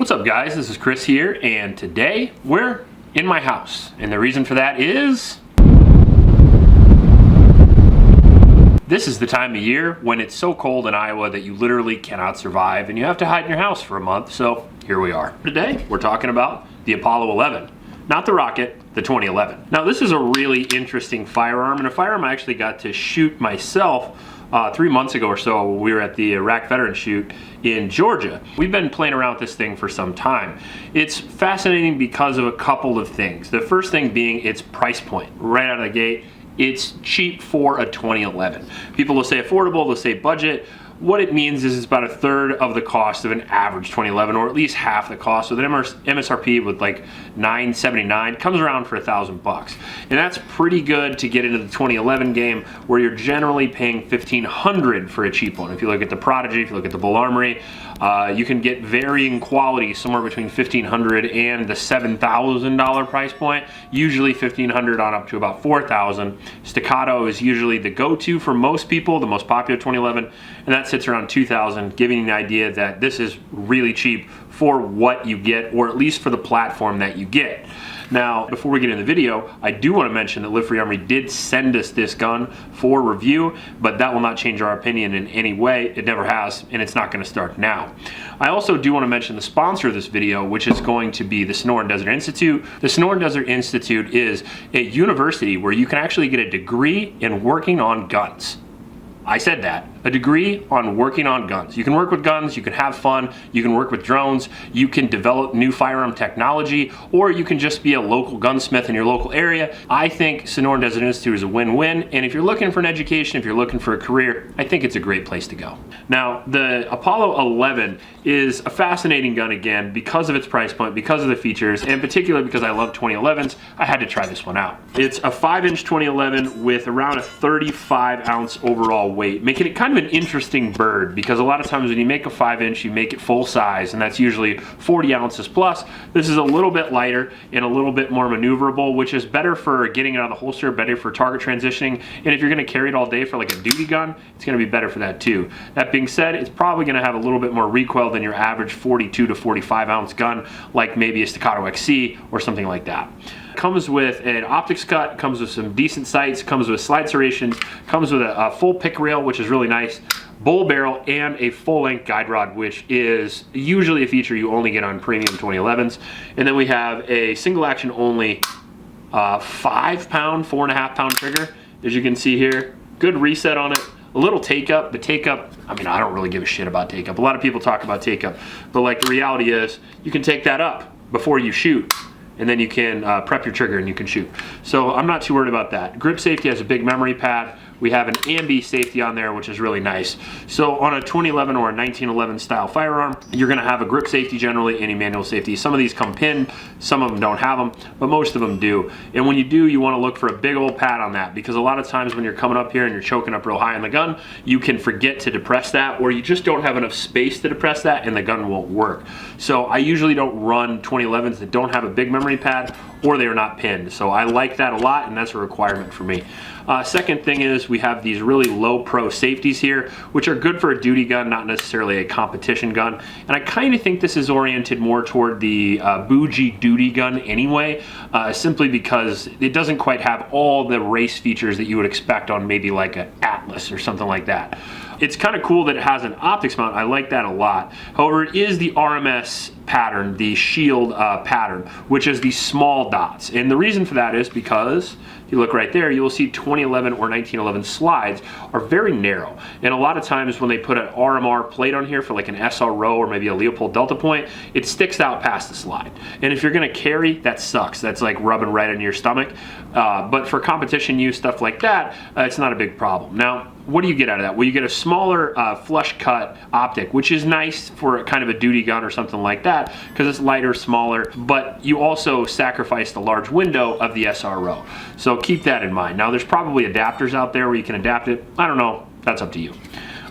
What's up guys, this is Chris here, and today we're in my house. And the reason for that is this is the time of year when it's so cold in Iowa that you literally cannot survive and you have to hide in your house for a month, so here we are. Today we're talking about the Apollo 11. Not the rocket, the 2011. Now this is a really interesting firearm, and a firearm I actually got to shoot myself 3 months ago or so. We were at the Iraq Veteran Shoot in Georgia. We've been playing around with this thing for some time. It's fascinating because of a couple of things. The first thing being its price point. Right out of the gate, it's cheap for a 2011. People will say affordable, they'll say budget. What it means is it's about a third of the cost of an average 2011, or at least half the cost. So the MSRP with like $979 comes around for $1,000, and that's pretty good to get into the 2011 game, where you're generally paying $1,500 for a cheap one. If you look at the Prodigy, if you look at the Bull Armory, you can get varying quality somewhere between $1,500 and the $7,000 price point. Usually $1,500 on up to about $4,000. Staccato is usually the go-to for most people, the most popular 2011, and that sits around $2,000, giving you the idea that this is really cheap for what you get, or at least for the platform that you get. Now, before we get into the video, I do want to mention that Live Free Armory did send us this gun for review, but that will not change our opinion in any way. It never has, and it's not going to start now. I also do want to mention the sponsor of this video, which is going to be the Sonoran Desert Institute. The Sonoran Desert Institute is a university where you can actually get a degree in working on guns. I said that. A degree on working on guns. You can work with guns, you can have fun, you can work with drones, you can develop new firearm technology, or you can just be a local gunsmith in your local area. I think Sonoran Desert Institute is a win-win, and if you're looking for an education, if you're looking for a career, I think it's a great place to go. Now, the Apollo 11 is a fascinating gun again because of its price point, because of the features, and in particular because I love 2011s, I had to try this one out. It's a 5-inch 2011 with around a 35-ounce overall weight, making it kind of an interesting bird, because a lot of times when you make a 5-inch, you make it full size, and that's usually 40 ounces plus. This is a little bit lighter and a little bit more maneuverable, which is better for getting it out of the holster, better for target transitioning, and if you're going to carry it all day for like a duty gun, it's going to be better for that too. That being said, it's probably going to have a little bit more recoil than your average 42 to 45 ounce gun, like maybe a Staccato XC or something like that. Comes with an optics cut, comes with some decent sights, comes with slide serrations, comes with a full pick rail, which is really nice, bull barrel, and a full-length guide rod, which is usually a feature you only get on premium 2011s. And then we have a single action only 5-pound, 4.5-pound trigger, as you can see here. Good reset on it. A little take-up. The take-up, I mean, I don't really give a shit about take-up. A lot of people talk about take-up, but like the reality is you can take that up before you shoot, and then you can prep your trigger and you can shoot. So I'm not too worried about that. Grip safety has a big memory pad. We have an ambi safety on there, which is really nice. So on a 2011 or a 1911 style firearm, you're gonna have a grip safety generally, and a manual safety. Some of these come pinned, some of them don't have them, but most of them do. And when you do, you wanna look for a big old pad on that, because a lot of times when you're coming up here and you're choking up real high on the gun, you can forget to depress that, or you just don't have enough space to depress that and the gun won't work. So I usually don't run 2011s that don't have a big memory pad, or they are not pinned. So I like that a lot, and that's a requirement for me. Second thing is we have these really low pro safeties here, which are good for a duty gun, not necessarily a competition gun. And I kind of think this is oriented more toward the bougie duty gun anyway, simply because it doesn't quite have all the race features that you would expect on maybe like an Atlas or something like that. It's kind of cool that it has an optics mount. I like that a lot. However, it is the RMS pattern, the shield pattern, which is the small dots. And the reason for that is because if you look right there, you will see 2011 or 1911 slides are very narrow. And a lot of times when they put an RMR plate on here for like an SRO or maybe a Leopold Delta point, it sticks out past the slide. And if you're gonna carry, that sucks. That's like rubbing right into your stomach. But for competition use, stuff like that, it's not a big problem. Now, what do you get out of that? Well, you get a smaller flush cut optic, which is nice for kind of a duty gun or something like that, because it's lighter, smaller, but you also sacrifice the large window of the SRO. So keep that in mind. Now, there's probably adapters out there where you can adapt it. I don't know, that's up to you.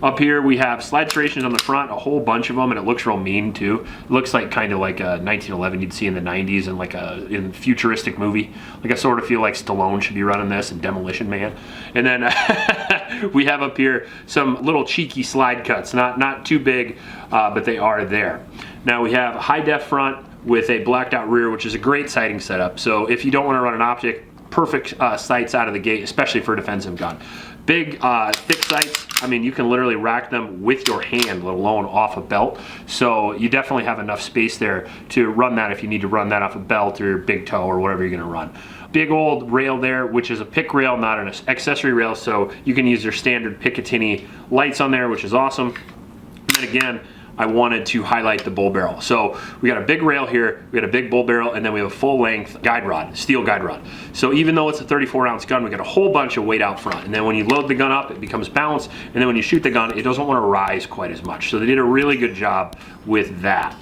Up here we have slide serrations on the front, a whole bunch of them, and it looks real mean too. It looks like kind of like a 1911 you'd see in the 90s and like in a futuristic movie. Like I sort of feel like Stallone should be running this and Demolition Man. And then we have up here some little cheeky slide cuts, not too big, but they are there. Now we have a high def front with a blacked out rear, which is a great sighting setup. So if you don't want to run an optic, perfect sights out of the gate, especially for a defensive gun. Big, thick sights. I mean, you can literally rack them with your hand, let alone off a belt. So you definitely have enough space there to run that if you need to run that off a belt or big toe or whatever you're gonna run. Big old rail there, which is a pick rail, not an accessory rail, so you can use your standard Picatinny lights on there, which is awesome. And then again, I wanted to highlight the bull barrel. So we got a big rail here, we got a big bull barrel, and then we have a full length guide rod, steel guide rod. So even though it's a 34-ounce gun, we got a whole bunch of weight out front. And then when you load the gun up, it becomes balanced. And then when you shoot the gun, it doesn't want to rise quite as much. So they did a really good job with that.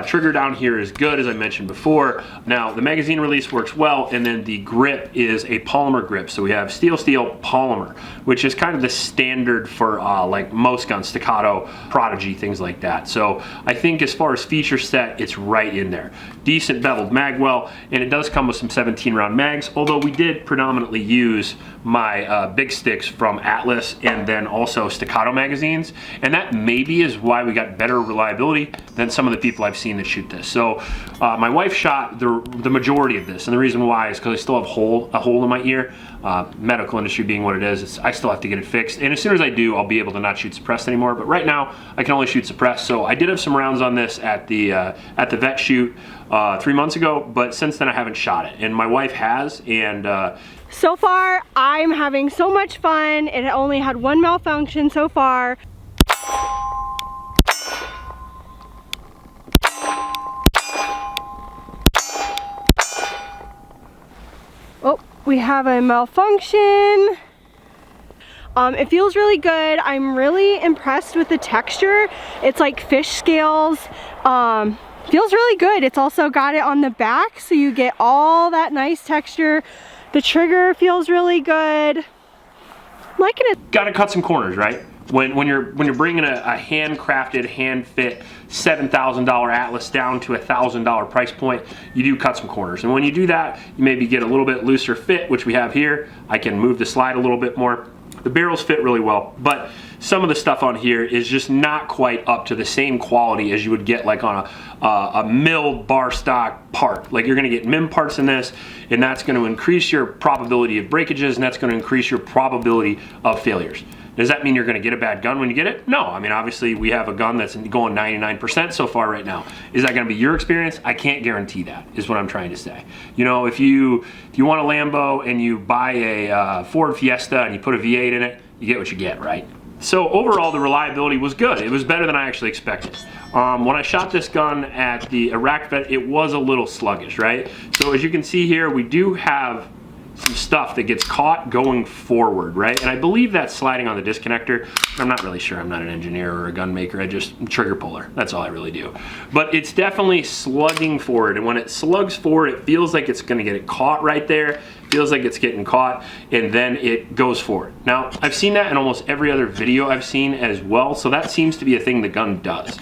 Trigger down here is good, as I mentioned before. Now the magazine release works well, and then the grip is a polymer grip. So we have steel polymer, which is kind of the standard for like most guns, Staccato, Prodigy, things like that. So I think as far as feature set, it's right in there. Decent beveled mag well, and it does come with some 17-round mags, although we did predominantly use my big sticks from Atlas and then also Staccato magazines, and that maybe is why we got better reliability than some of the people I've seen that shoot this. So my wife shot the majority of this, and the reason why is because I still have a hole in my ear. Medical industry being what it is, I still have to get it fixed, and as soon as I do, I'll be able to not shoot suppressed anymore. But right now, I can only shoot suppressed. So I did have some rounds on this at the vet shoot 3 months ago, but since then I haven't shot it, and my wife has, and so far I'm having so much fun. It only had one malfunction so far. Oh, we have a malfunction. It feels really good. I'm really impressed with the texture. It's like fish scales. Feels really good. It's also got it on the back, so you get all that nice texture. The trigger feels really good. I'm liking it. Gotta cut some corners, right? When you're bringing a handcrafted, hand-fit $7,000 Atlas down to a $1,000 price point, you do cut some corners. And when you do that, you maybe get a little bit looser fit, which we have here. I can move the slide a little bit more. The barrels fit really well, but some of the stuff on here is just not quite up to the same quality as you would get like on a milled bar stock part. Like you're gonna get MIM parts in this, and that's gonna increase your probability of breakages, and that's gonna increase your probability of failures. Does that mean you're gonna get a bad gun when you get it? No, I mean, obviously we have a gun that's going 99% so far right now. Is that gonna be your experience? I can't guarantee that, is what I'm trying to say. You know, if you want a Lambo and you buy a Ford Fiesta and you put a V8 in it, you get what you get, right? So overall, the reliability was good. It was better than I actually expected. When I shot this gun at the Iraq vet, it was a little sluggish, right? So as you can see here, we do have some stuff that gets caught going forward, right? And I believe that's sliding on the disconnector. I'm not really sure. I'm not an engineer or a gun maker. I just trigger puller. That's all I really do. But it's definitely slugging forward. And when it slugs forward, it feels like it's gonna get it caught right there. Feels like it's getting caught, and then it goes forward. Now, I've seen that in almost every other video I've seen as well. So that seems to be a thing the gun does.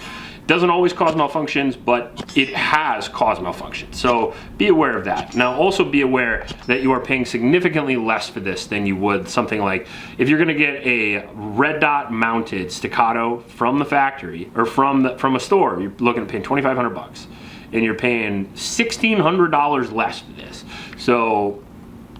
Doesn't always cause malfunctions, but it has caused malfunctions. So be aware of that. Now also be aware that you are paying significantly less for this than you would something like, if you're gonna get a red dot mounted Staccato from the factory or from a store, you're looking at paying 2,500 bucks, and you're paying $1,600 less for this. So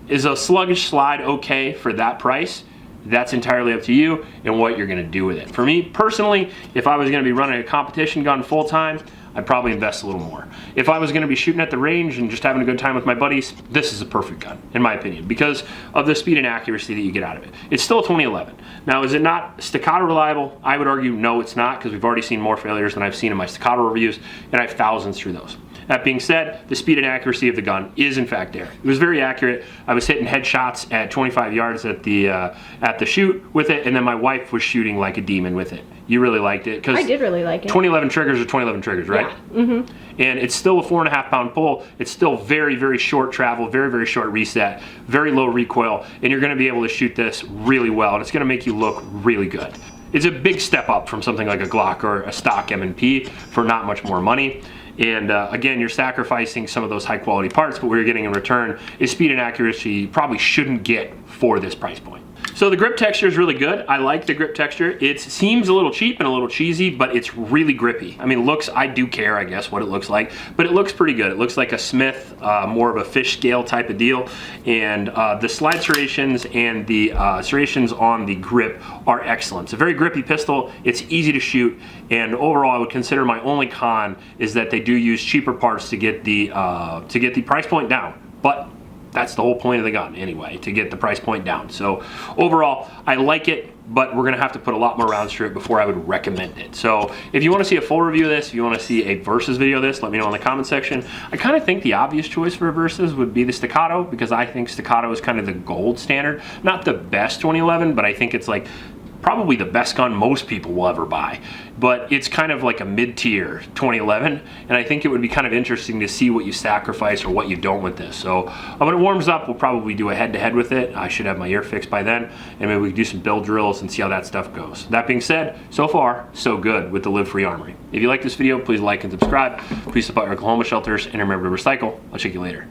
is a sluggish slide okay for that price? That's entirely up to you and what you're gonna do with it. For me personally, if I was gonna be running a competition gun full time, I'd probably invest a little more. If I was gonna be shooting at the range and just having a good time with my buddies, this is a perfect gun, in my opinion, because of the speed and accuracy that you get out of it. It's still a 2011. Now, is it not Staccato reliable? I would argue no, it's not, because we've already seen more failures than I've seen in my Staccato reviews, and I have thousands through those. That being said, the speed and accuracy of the gun is in fact there. It was very accurate. I was hitting headshots at 25 yards at the shoot with it, and then my wife was shooting like a demon with it. You really liked it? I did really like it. 2011 triggers are 2011 triggers, right? Yeah. Mm-hmm. And it's still a 4.5 pound pull. It's still very, very short travel, very, very short reset, very low recoil, and you're gonna be able to shoot this really well, and it's gonna make you look really good. it's a big step up from something like a Glock or a stock M&P for not much more money. And again, you're sacrificing some of those high quality parts, but what you're getting in return is speed and accuracy you probably shouldn't get for this price point. So the grip texture is really good. I like the grip texture. It seems a little cheap and a little cheesy, but it's really grippy. I mean, looks, I do care, I guess, what it looks like, but it looks pretty good. It looks like a Smith, more of a fish scale type of deal. And the slide serrations and the serrations on the grip are excellent. It's a very grippy pistol. It's easy to shoot. And overall, I would consider my only con is that they do use cheaper parts to get the price point down. But that's the whole point of the gun anyway, to get the price point down. So overall, I like it, but we're gonna have to put a lot more rounds through it before I would recommend it. So if you wanna see a full review of this, if you wanna see a versus video of this, let me know in the comment section. I kinda think the obvious choice for a versus would be the Staccato, because I think Staccato is kind of the gold standard. Not the best 2011, but I think it's like probably the best gun most people will ever buy. But it's kind of like a mid-tier 2011, and I think it would be kind of interesting to see what you sacrifice or what you don't with this. So when it warms up, we'll probably do a head-to-head with it. I should have my ear fixed by then, and maybe we can do some build drills and see how that stuff goes. That being said, so far, so good with the Live Free Armory. If you like this video, please like and subscribe. Please support your Oklahoma shelters, and remember to recycle. I'll check you later.